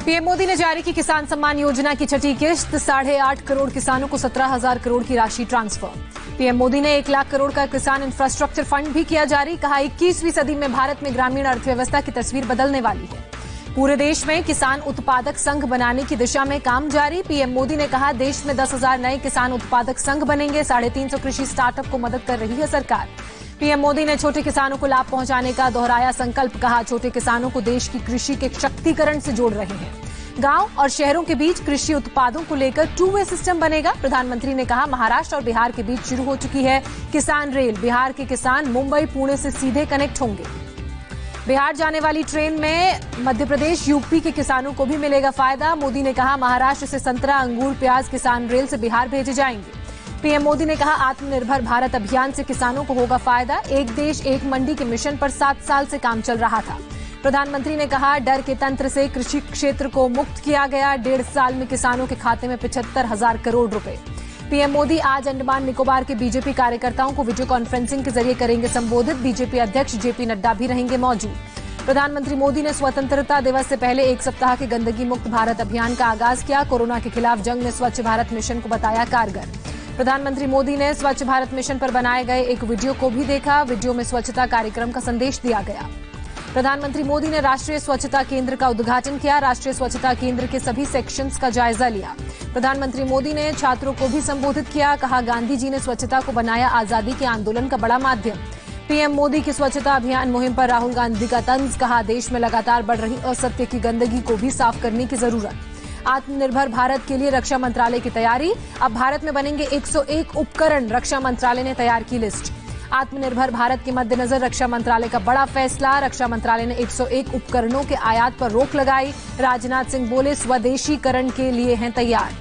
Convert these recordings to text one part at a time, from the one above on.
PM Modi ने जारी की किसान सम्मान योजना की छठी किश्त। 8.5 करोड़ किसानों को 17,000 करोड़ की राशि ट्रांसफर। पीएम मोदी ने 1 लाख करोड़ का किसान इंफ्रास्ट्रक्चर फंड भी किया जारी। कहा 21वीं सदी में भारत में ग्रामीण अर्थव्यवस्था की तस्वीर बदलने वाली है। पूरे देश में किसान उत्पादक संघ बनाने की दिशा में काम जारी। पीएम मोदी ने कहा देश में 10,000 नए किसान उत्पादक संघ बनेंगे। 350 कृषि स्टार्टअप को मदद कर रही है सरकार। पीएम मोदी ने छोटे किसानों को लाभ पहुंचाने का दोहराया संकल्प। कहा छोटे किसानों को देश की कृषि के शक्तिकरण से जोड़ रहे हैं। गांव और शहरों के बीच कृषि उत्पादों को लेकर 2-वे सिस्टम बनेगा। प्रधानमंत्री ने कहा महाराष्ट्र और बिहार के बीच शुरू हो चुकी है किसान रेल। बिहार के किसान मुंबई पुणे से सीधे कनेक्ट होंगे। बिहार जाने वाली ट्रेन में मध्य प्रदेश यूपी के किसानों को भी मिलेगा फायदा। मोदी ने कहा महाराष्ट्र से संतरा, अंगूर, प्याज किसान रेल से बिहार भेजे जाएंगे। पीएम मोदी ने कहा आत्मनिर्भर भारत अभियान से किसानों को होगा फायदा। एक देश एक मंडी के मिशन पर 7 साल से काम चल रहा था। प्रधानमंत्री ने कहा डर के तंत्र से कृषि क्षेत्र को मुक्त किया गया। 1.5 साल में किसानों के खाते में 75,000 करोड़ रुपए। पीएम मोदी आज अंडमान निकोबार के बीजेपी कार्यकर्ताओं को वीडियो कॉन्फ्रेंसिंग के जरिए करेंगे संबोधित। बीजेपी अध्यक्ष जेपी नड्डा भी रहेंगे मौजूद। प्रधानमंत्री मोदी ने स्वतंत्रता दिवस से पहले 1 सप्ताह के गंदगी मुक्त भारत अभियान का आगाज किया। कोरोना के खिलाफ जंग में स्वच्छ भारत मिशन को बताया कारगर। प्रधानमंत्री मोदी ने स्वच्छ भारत मिशन पर बनाए गए एक वीडियो को भी देखा। वीडियो में स्वच्छता कार्यक्रम का संदेश दिया गया। प्रधानमंत्री मोदी ने राष्ट्रीय स्वच्छता केंद्र का उद्घाटन किया। राष्ट्रीय स्वच्छता केंद्र के सभी सेक्शंस का जायजा लिया। प्रधानमंत्री मोदी ने छात्रों को भी संबोधित किया। कहा गांधी जी ने स्वच्छता को बनाया आजादी के आंदोलन का बड़ा माध्यम। पीएम मोदी की स्वच्छता अभियान मुहिम पर राहुल गांधी का तंज। कहा देश में लगातार बढ़ रही असत्य की गंदगी को भी साफ करने की जरूरत। आत्मनिर्भर भारत के लिए रक्षा मंत्रालय की तैयारी। अब भारत में बनेंगे 101 उपकरण। रक्षा मंत्रालय ने तैयार की लिस्ट। आत्मनिर्भर भारत के मद्देनजर रक्षा मंत्रालय का बड़ा फैसला। रक्षा मंत्रालय ने 101 उपकरणों के आयात पर रोक लगाई। राजनाथ सिंह बोले स्वदेशीकरण के लिए हैं तैयार।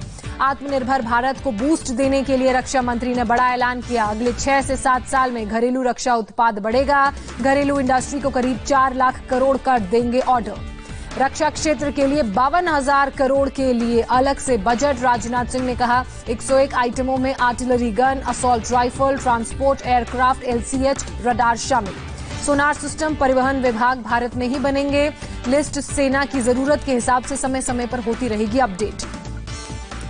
आत्मनिर्भर भारत को बूस्ट देने के लिए रक्षा मंत्री ने बड़ा ऐलान किया। अगले 6 से 7 साल में घरेलू रक्षा उत्पाद बढ़ेगा। घरेलू इंडस्ट्री को करीब 4 लाख करोड़ का देंगे ऑर्डर। रक्षा क्षेत्र के लिए 52,000 करोड़ के लिए अलग से बजट। राजनाथ सिंह ने कहा 101 आइटमों में artillery gun, assault rifle, transport aircraft, LCH, radar शामिल। सोनार सिस्टम, परिवहन विभाग भारत में ही बनेंगे। लिस्ट सेना की जरूरत के हिसाब से समय समय पर होती रहेगी अपडेट।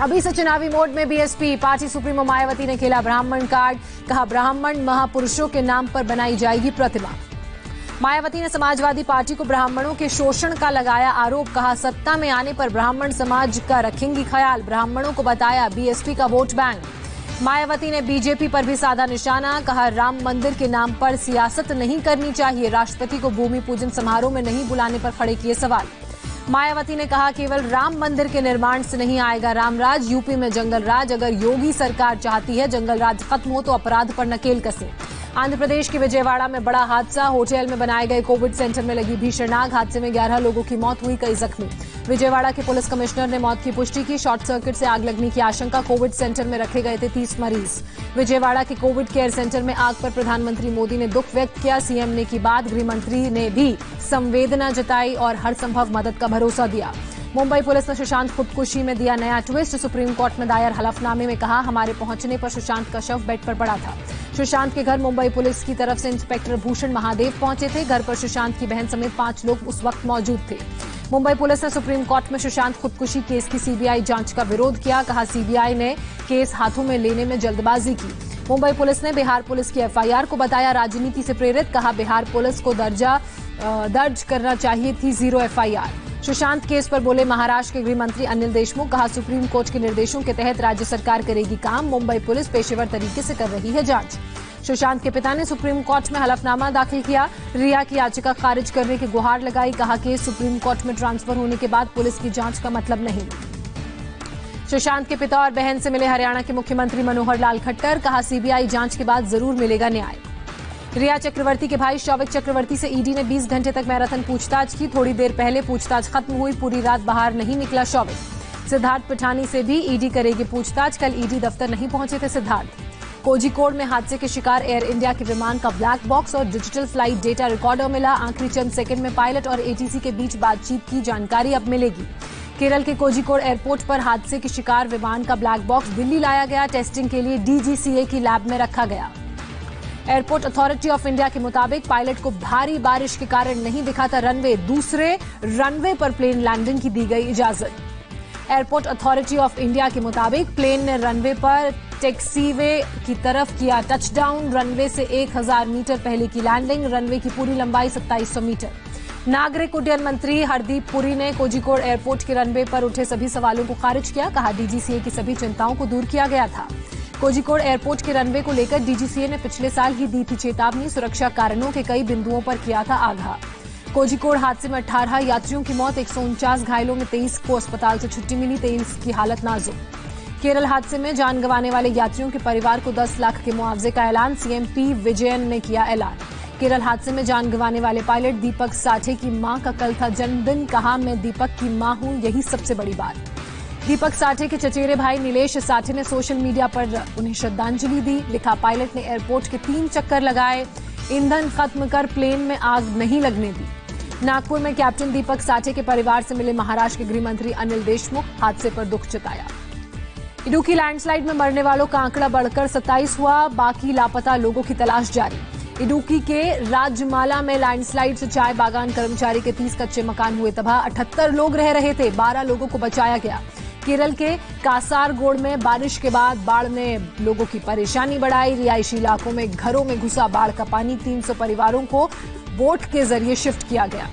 अभी से चुनावी मोड में बीएसपी। पार्टी सुप्रीमो मायावती ने खेला ब्राह्मण कार्ड। कहा ब्राह्मण महापुरुषों के नाम पर बनाई जाएगी प्रतिमा। मायावती ने समाजवादी पार्टी को ब्राह्मणों के शोषण का लगाया आरोप। कहा सत्ता में आने पर ब्राह्मण समाज का रखेंगी ख्याल। ब्राह्मणों को बताया बीएसपी का वोट बैंक। मायावती ने बीजेपी पर भी साधा निशाना। कहा राम मंदिर के नाम पर सियासत नहीं करनी चाहिए। राष्ट्रपति को भूमि पूजन समारोह में नहीं बुलाने पर खड़े किए सवाल। मायावती ने कहा केवल राम मंदिर के निर्माण से नहीं आएगा रामराज। यूपी में जंगल राज। अगर योगी सरकार चाहती है जंगल राज खत्म हो तो अपराध पर नकेल कसे। आंध्र प्रदेश के विजयवाड़ा में बड़ा हादसा। होटल में बनाए गए कोविड सेंटर में लगी भीषण आग। हादसे में 11 लोगों की मौत हुई, कई जख्मी। विजयवाड़ा के पुलिस कमिश्नर ने मौत की पुष्टि की। शॉर्ट सर्किट से आग लगने की आशंका। कोविड सेंटर में रखे गए थे 30 मरीज। विजयवाड़ा के कोविड केयर सेंटर में आग पर प्रधानमंत्री मोदी ने दुख व्यक्त किया। सीएम ने की बात। गृहमंत्री ने भी संवेदना जताई और हर संभव मदद का भरोसा दिया। मुंबई पुलिस ने सुशांत खुदकुशी में दिया नया ट्विस्ट। सुप्रीम कोर्ट में दायर हलफनामे में कहा हमारे पहुंचने पर सुशांत का शव बेड पर पड़ा था। सुशांत के घर मुंबई पुलिस की तरफ से इंस्पेक्टर भूषण महादेव पहुंचे थे। घर पर सुशांत की बहन समेत 5 लोग उस वक्त मौजूद थे। मुंबई पुलिस ने सुप्रीम कोर्ट में सुशांत खुदकुशी केस की सीबीआई जांच का विरोध किया। कहा सीबीआई ने केस हाथों में लेने में जल्दबाजी की। मुंबई पुलिस ने बिहार पुलिस की एफआईआर को बताया राजनीति से प्रेरित। कहा बिहार पुलिस को दर्ज करना चाहिए थी 0 एफआईआर। सुशांत केस पर बोले महाराष्ट्र के गृह मंत्री अनिल देशमुख। कहा सुप्रीम कोर्ट के निर्देशों के तहत राज्य सरकार करेगी काम। मुंबई पुलिस पेशेवर तरीके से कर रही है जांच। सुशांत के पिता ने सुप्रीम कोर्ट में हलफनामा दाखिल किया। रिया की याचिका खारिज करने की गुहार लगाई। कहा केस सुप्रीम कोर्ट में ट्रांसफर होने के बाद पुलिस की जांच का मतलब नहीं। सुशांत के पिता और बहन से मिले हरियाणा के मुख्यमंत्री मनोहर लाल खट्टर। कहा सीबीआई जांच के बाद जरूर मिलेगा न्याय। रिया चक्रवर्ती के भाई शौविक चक्रवर्ती से ईडी ने 20 घंटे तक मैराथन पूछताछ की। थोड़ी देर पहले पूछताछ खत्म हुई। पूरी रात बाहर नहीं निकला शौविक। सिद्धार्थ पिठानी से भी ईडी करेगी पूछताछ। कल ईडी दफ्तर नहीं पहुंचे थे सिद्धार्थ। कोझिकोड में हादसे के शिकार एयर इंडिया के विमान का ब्लैक बॉक्स और डिजिटल फ्लाइट डेटा रिकॉर्डर मिला। आखिरी चंद सेकंड में पायलट और एटीसी के बीच बातचीत की जानकारी अब मिलेगी। केरल के कोझिकोड एयरपोर्ट पर हादसे के शिकार विमान का ब्लैक बॉक्स दिल्ली लाया गया। टेस्टिंग के लिए डीजीसीए की लैब में रखा गया। एयरपोर्ट अथॉरिटी ऑफ इंडिया के मुताबिक पायलट को भारी बारिश के कारण नहीं दिखा था रनवे, दूसरे रनवे पर प्लेन लैंडिंग की दी गई इजाजत। एयरपोर्ट अथॉरिटी ऑफ इंडिया के मुताबिक प्लेन ने रनवे पर टैक्सीवे की तरफ किया टचडाउन, रनवे से 1000 मीटर पहले की लैंडिंग, रनवे की पूरी लंबाई 2700 मीटर। नागरिक उड्डयन मंत्री हरदीप पुरी ने कोझिकोड एयरपोर्ट के रनवे पर उठे सभी सवालों को खारिज किया, कहा डीजीसीए की सभी चिंताओं को दूर किया गया था। कोझिकोड एयरपोर्ट के रनवे को लेकर डीजीसीए ने पिछले साल ही दी थी चेतावनी, सुरक्षा कारणों के कई बिंदुओं पर किया था आगाह। कोझिकोड हादसे में 18 यात्रियों की मौत, 149 घायलों में 23 को अस्पताल से छुट्टी मिली, 23 की हालत नाजुक। केरल हादसे में जान गंवाने वाले यात्रियों के परिवार को 10 लाख के मुआवजे का ऐलान, सीएम पी विजयन ने किया ऐलान। केरल हादसे में जान गंवाने वाले पायलट दीपक साठे की मां का कल था जन्मदिन, कहा मैं दीपक की मां हूं, यही सबसे बड़ी बात। दीपक साठे के चचेरे भाई नीलेश साठे ने सोशल मीडिया पर उन्हें श्रद्धांजलि दी, लिखा पायलट ने एयरपोर्ट के 3 चक्कर लगाए, ईंधन खत्म कर प्लेन में आग नहीं लगने दी। नागपुर में कैप्टन दीपक साठे के परिवार से मिले महाराष्ट्र के गृह मंत्री अनिल देशमुख, हादसे पर दुख जताया। इडुक्की लैंडस्लाइड में मरने वालों का आंकड़ा बढ़कर 27 हुआ, बाकी लापता लोगों की तलाश जारी। इडुक्की के राजमाला में लैंडस्लाइड से चाय बागान कर्मचारी के 30 कच्चे मकान हुए तबाह, 78 लोग रह रहे थे, 12 लोगों को बचाया गया। केरल के कासारगोड में बारिश के बाद बाढ़ ने लोगों की परेशानी बढ़ाई, रिहायशी इलाकों में घरों में घुसा बाढ़ का पानी, 300 परिवारों को बोट के जरिए शिफ्ट किया गया।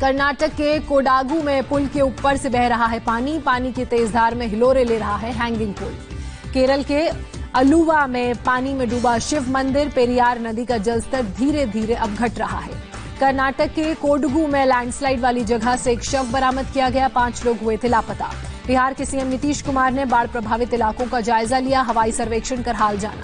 कर्नाटक के कोडागू में पुल के ऊपर से बह रहा है पानी, पानी की तेज धार में हिलोरे ले रहा है हैंगिंग पुल। केरल के अलुवा में पानी में डूबा शिव मंदिर, पेरियार नदी का जलस्तर धीरे धीरे अब घट रहा है। कर्नाटक के कोडगू में लैंडस्लाइड वाली जगह से एक शव बरामद किया गया, 5 लोग हुए थे लापता। बिहार के सीएम नीतीश कुमार ने बाढ़ प्रभावित इलाकों का जायजा लिया, हवाई सर्वेक्षण कर हाल जाना।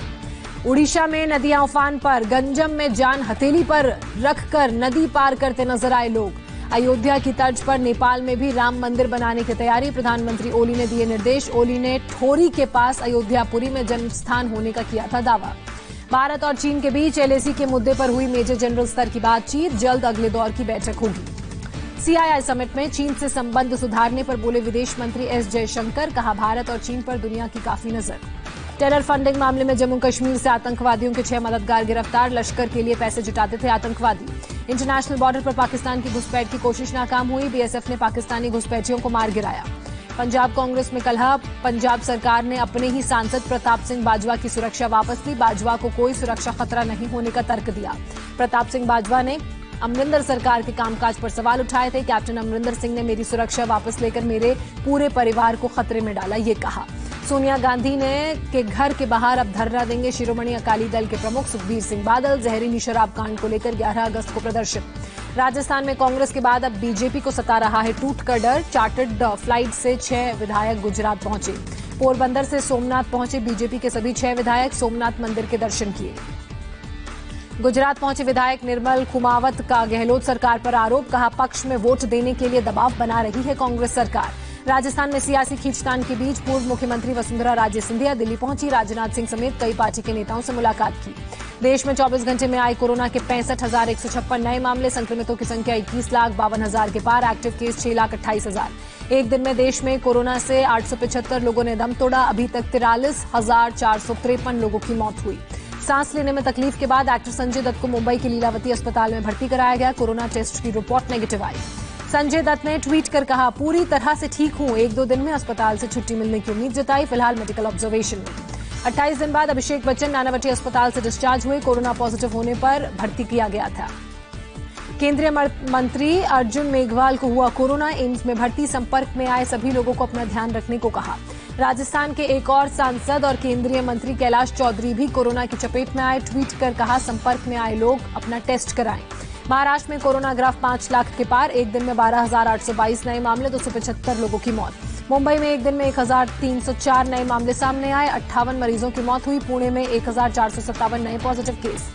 उड़ीसा में नदियां उफान पर, गंजम में जान हथेली पर रखकर नदी पार करते नजर आए लोग। अयोध्या की तर्ज पर नेपाल में भी राम मंदिर बनाने की तैयारी, प्रधानमंत्री ओली ने दिए निर्देश। ओली ने ठोरी के पास अयोध्यापुरी में जन्म स्थान होने का किया था दावा। भारत और चीन के बीच एलएसी के मुद्दे पर हुई मेजर जनरल स्तर की बातचीत, जल्द अगले दौर की बैठक होगी। सीआईआई समिट में चीन से संबंध सुधारने पर बोले विदेश मंत्री एस जयशंकर, कहा भारत और चीन पर दुनिया की काफी नजर। टेरर फंडिंग मामले में जम्मू कश्मीर से आतंकवादियों के 6 मददगार गिरफ्तार, लश्कर के लिए पैसे जुटाते थे आतंकवादी। इंटरनेशनल बॉर्डर पर पाकिस्तान की घुसपैठ की कोशिश नाकाम हुई, बीएसएफ ने पाकिस्तानी घुसपैठियों को मार गिराया। पंजाब कांग्रेस में कलह, पंजाब सरकार ने अपने ही सांसद प्रताप सिंह बाजवा की सुरक्षा वापस ली, बाजवा को कोई सुरक्षा खतरा नहीं होने का तर्क दिया। प्रताप सिंह बाजवा ने अमरिंदर सरकार के कामकाज पर सवाल उठाए थे, कैप्टन अमरिंदर सिंह ने मेरी सुरक्षा वापस लेकर मेरे पूरे परिवार को खतरे में डाला, ये कहा। सोनिया गांधी ने के घर के बाहर अब धरना देंगे शिरोमणि अकाली दल के प्रमुख सुखबीर सिंह बादल, जहरीली शराब कांड को लेकर 11 अगस्त को प्रदर्शन। राजस्थान में कांग्रेस के बाद अब बीजेपी को सता रहा है टूट का डर, चार्टर्ड फ्लाइट से 6 विधायक गुजरात पहुंचे। पोरबंदर से सोमनाथ पहुंचे बीजेपी के सभी 6 विधायक, सोमनाथ मंदिर के दर्शन किए। गुजरात पहुंचे विधायक निर्मल कुमावत का गहलोत सरकार पर आरोप, कहा पक्ष में वोट देने के लिए दबाव बना रही है कांग्रेस सरकार। राजस्थान में सियासी खींचतान के बीच पूर्व मुख्यमंत्री वसुंधरा राजे सिंधिया दिल्ली पहुंची, राजनाथ सिंह समेत कई पार्टी के नेताओं से मुलाकात की। देश में 24 घंटे में आए कोरोना के 65,156 नए मामले, संक्रमितों की संख्या 21,52,000 के पार, एक्टिव केस 6,28,000। एक दिन में देश में कोरोना से 875 लोगों ने दम तोड़ा, अभी तक 43,453 लोगों की मौत हुई। सांस लेने में तकलीफ के बाद एक्टर संजय दत्त को मुंबई के लीलावती अस्पताल में भर्ती कराया गया, कोरोना टेस्ट की रिपोर्ट नेगेटिव आई। संजय दत्त ने ट्वीट कर कहा, पूरी तरह से ठीक हूं, 1-2 दिन में अस्पताल से छुट्टी मिलने की उम्मीद जताई, फिलहाल मेडिकल ऑब्जर्वेशन में। 28 दिन बाद अभिषेक बच्चन नानावटी अस्पताल से डिस्चार्ज हुए, कोरोना पॉजिटिव होने पर भर्ती किया गया था। केंद्रीय मंत्री अर्जुन मेघवाल को हुआ कोरोना, एम्स में भर्ती, संपर्क में आए सभी लोगों को अपना ध्यान रखने को कहा। राजस्थान के एक और सांसद और केंद्रीय मंत्री कैलाश चौधरी भी कोरोना की चपेट में आए, ट्वीट कर कहा संपर्क में आए लोग अपना टेस्ट कराएं। महाराष्ट्र में कोरोना ग्राफ 5 लाख के पार, एक दिन में 12,822 नए मामले, 275 लोगों की मौत। मुंबई में एक दिन में 1,304 नए मामले सामने आए, 58 मरीजों की मौत हुई, पुणे में 1,457 नए पॉजिटिव केस।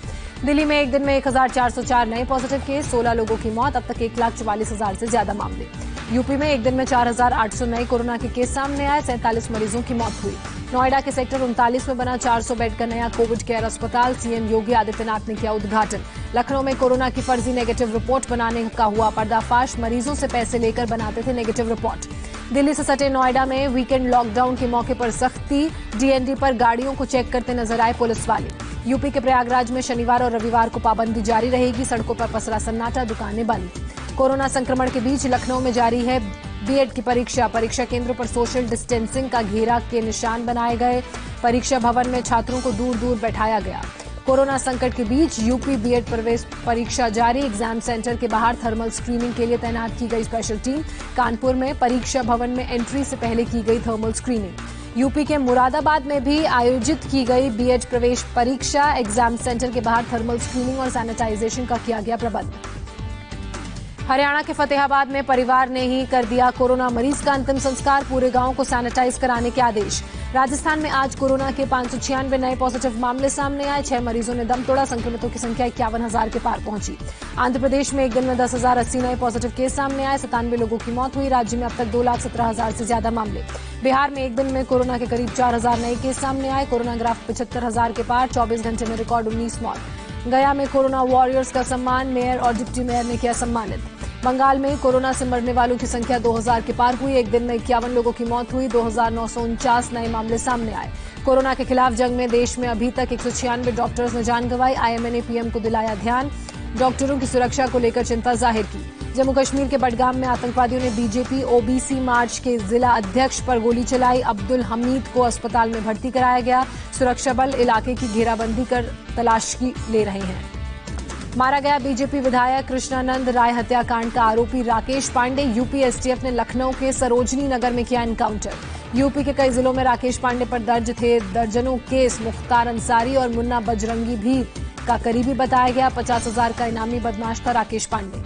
दिल्ली में एक दिन में 1,404 नए पॉजिटिव केस, 16 लोगों की मौत, अब तक 1,44,000 से ज्यादा मामले। यूपी में एक दिन में 4,800 नए कोरोना के केस सामने आए, 47 मरीजों की मौत हुई। नोएडा के सेक्टर 39 में बना 400 बेड का नया कोविड केयर अस्पताल, सीएम योगी आदित्यनाथ ने किया उद्घाटन। लखनऊ में कोरोना की फर्जी नेगेटिव रिपोर्ट बनाने का हुआ पर्दाफाश, मरीजों से पैसे लेकर बनाते थे नेगेटिव रिपोर्ट। दिल्ली से सटे नोएडा में वीकेंड लॉकडाउन के मौके पर सख्ती, डीएनडी पर गाड़ियों को चेक करते नजर आए पुलिस वाले। यूपी के प्रयागराज में शनिवार और रविवार को पाबंदी जारी रहेगी। सड़कों पर पसरा सन्नाटा, दुकानें बंद। कोरोना संक्रमण के बीच लखनऊ में जारी है बीएड की परीक्षा। परीक्षा केंद्रों पर सोशल डिस्टेंसिंग का घेरा के निशान बनाए गए। परीक्षा भवन में छात्रों को दूर दूर बैठाया गया। कोरोना संकट के बीच यूपी बीएड प्रवेश परीक्षा जारी। एग्जाम सेंटर के बाहर थर्मल स्क्रीनिंग के लिए तैनात की गई स्पेशल टीम। कानपुर में परीक्षा भवन में एंट्री से पहले की गई थर्मल स्क्रीनिंग। यूपी के मुरादाबाद में भी आयोजित की गई बीएड प्रवेश परीक्षा। एग्जाम सेंटर के बाहर थर्मल स्क्रीनिंग और सैनिटाइजेशन का किया गया प्रबंध। हरियाणा के फतेहाबाद में परिवार ने ही कर दिया कोरोना मरीज का अंतिम संस्कार। पूरे गांव को सैनिटाइज कराने के आदेश। राजस्थान में आज कोरोना के 596 नए पॉजिटिव मामले सामने आए। 6 मरीजों ने दम तोड़ा। संक्रमितों की संख्या 51,000 के पार पहुंची। आंध्र प्रदेश में एक दिन में 10,080 नए पॉजिटिव केस सामने आए। 97 लोगों की मौत हुई। राज्य में अब तक 2,17,000 से ज्यादा मामले। बिहार में एक दिन में कोरोना के करीब 4,000 नए केस सामने आए। कोरोना ग्राफ 75,000 के पार। 24 घंटे में रिकॉर्ड 19 मौत। गया में कोरोना वॉरियर्स का सम्मान। मेयर और डिप्टी मेयर ने किया सम्मानित। बंगाल में कोरोना से मरने वालों की संख्या 2,000 के पार हुई। एक दिन में 51 लोगों की मौत हुई। 2,949 नए मामले सामने आए। कोरोना के खिलाफ जंग में देश में अभी तक 196 डॉक्टर्स ने जान गंवाई। आईएमए ने पीएम को दिलाया ध्यान। डॉक्टरों की सुरक्षा को लेकर चिंता जाहिर की। जम्मू कश्मीर के बडगाम में आतंकवादियों ने बीजेपी ओबीसी मार्च के जिला अध्यक्ष पर गोली चलाई। अब्दुल हमीद को अस्पताल में भर्ती कराया गया। सुरक्षा बल इलाके की घेराबंदी कर तलाशी ले रहे हैं। मारा गया बीजेपी विधायक कृष्णानंद राय हत्याकांड का आरोपी राकेश पांडे। यूपी एसटीएफ ने लखनऊ के सरोजनी नगर में किया एनकाउंटर। यूपी के कई जिलों में राकेश पांडे पर दर्ज थे दर्जनों केस। मुख्तार अंसारी और मुन्ना बजरंगी भी का करीबी बताया गया। 50,000 का इनामी बदमाश था राकेश पांडे।